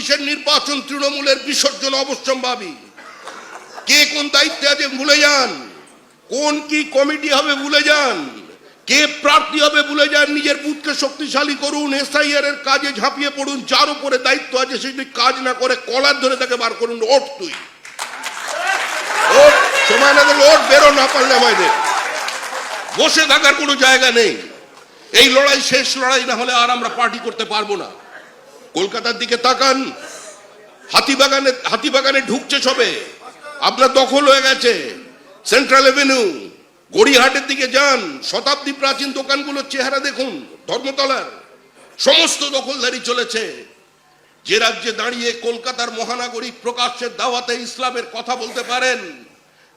ছাব্বিশের নির্বাচন তৃণমূলের বিসর্জন অবশ্যম্ভাবী। কে কোন দায়িত্বে আছে ভুলে যান, কোন কি কমিটি হবে ভুলে যান, কে প্রার্থী হবে ভুলে যান। নিজের বুথকে শক্তিশালী করুন, এসআইআর এর কাজে ঝাঁপিয়ে পড়ুন। যার উপরে দায়িত্ব আছে সেটি কাজ না করে কলার ধরে তাকে বার করুন। ওঠ তুই, ওঠ, সময় না দিলে ওঠ, বেরো, না পারলে আমাদের বসে থাকার কোনো জায়গা নেই। এই লড়াই শেষ লড়াই, না হলে আর আমরা পার্টি করতে পারবো না। কলকাতার দিকে তাকান, হাতিবাগানে ঢুকছে সবে, আপনার দখল হয়ে গেছে সেন্ট্রাল এভিনিউ। গড়িয়াহাটের দিকে যান, শতাব্দী প্রাচীন দোকানগুলোর চেহারা দেখুন, ধর্মতলার সমস্ত দখলদারি চলেছে। যে রাজ্যে দাঁড়িয়ে কলকাতার মহানাগরিক প্রকাশ্যের দাওয়াতে ইসলামের কথা বলতে পারেন,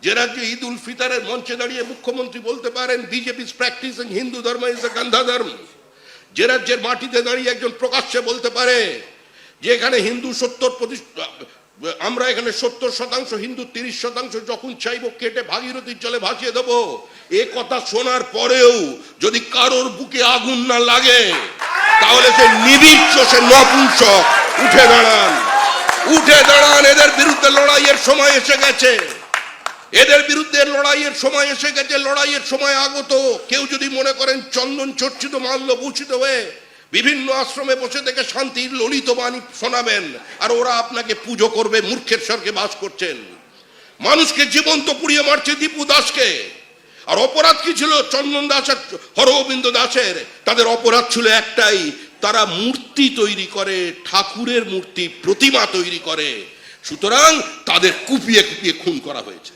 যে রাজ্যে ঈদ উল ফিতরের মঞ্চে দাঁড়িয়ে মুখ্যমন্ত্রী বলতে পারেন বিজেপি ইজ প্র্যাকটিসিং হিন্দু ধর্ম ইজ এ গান্ধা ধর্ম, যে রাজ্যের মাটিতে দাঁড়িয়ে একজন প্রকাশ্যে বলতে পারে যে এখানে হিন্দু 70%, আমরা এখানে 70%, হিন্দু 30%, যখন চাইবো কেটে ভাগীরথীর জলে ভাসিয়ে দেবো, এ কথা শোনার পরেও যদি কারোর বুকে আগুন না লাগে তাহলে সে নিবিচ্ছ, সে নপুংসক। উঠে দাঁড়ান, উঠে দাঁড়ান। এদের বিরুদ্ধে লড়াইয়ের সময় এসে গেছে, এদের বিরুদ্ধে লড়াইয়ের সময় এসে গেছে, লড়াইয়ের সময় আগত। কেউ যদি মনে করেন চন্দন চর্চিত মাল্য ভূষিত হয়ে বিভিন্ন আশ্রমে বসে থেকে শান্তির ললিত বাণী শোনাবেন আর ওরা আপনাকে পুজো করবে, মূর্খের স্বর্গে বাস করছেন। মানুষকে জীবন্ত পুড়িয়ে মারছে দীপু দাসকে। আর অপরাধ কি ছিল চন্দন দাস আর হরগোবিন্দ দাসের? তাদের অপরাধ ছিল একটাই, তারা মূর্তি তৈরি করে, ঠাকুরের মূর্তি, প্রতিমা তৈরি করে। সুতরাং তাদের কুপিয়ে কুপিয়ে খুন করা হয়েছে।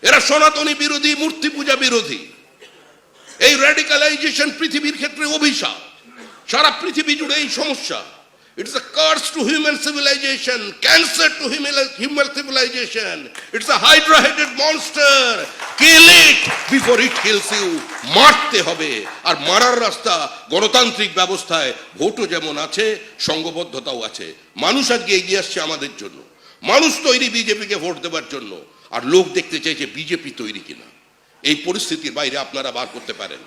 এরা সনাতনী বিরোধী, মূর্তি পূজা বিরোধী। এই র্যাডিক্যালাইজেশন পৃথিবীর ক্ষেত্রে অভিশাপ, সারা পৃথিবী জুড়ে এই সমস্যা। It's a curse to human civilization, cancer to human civilization. It's a hydra-headed monster. Kill it before it kills you. মারতে হবে। আর মারার রাস্তা গণতান্ত্রিক ব্যবস্থায় ভোটও যেমন আছে, সংঘবদ্ধতাও আছে। মানুষ আজকে এগিয়ে আসছে আমাদের জন্য, মানুষ তৈরি বিজেপিকে ভোট দেওয়ার জন্য, আর লোক দেখতে চাইছে বিজেপি তৈরি কিনা। এই পরিস্থিতির বাইরে আপনারা বার করতে পারেন।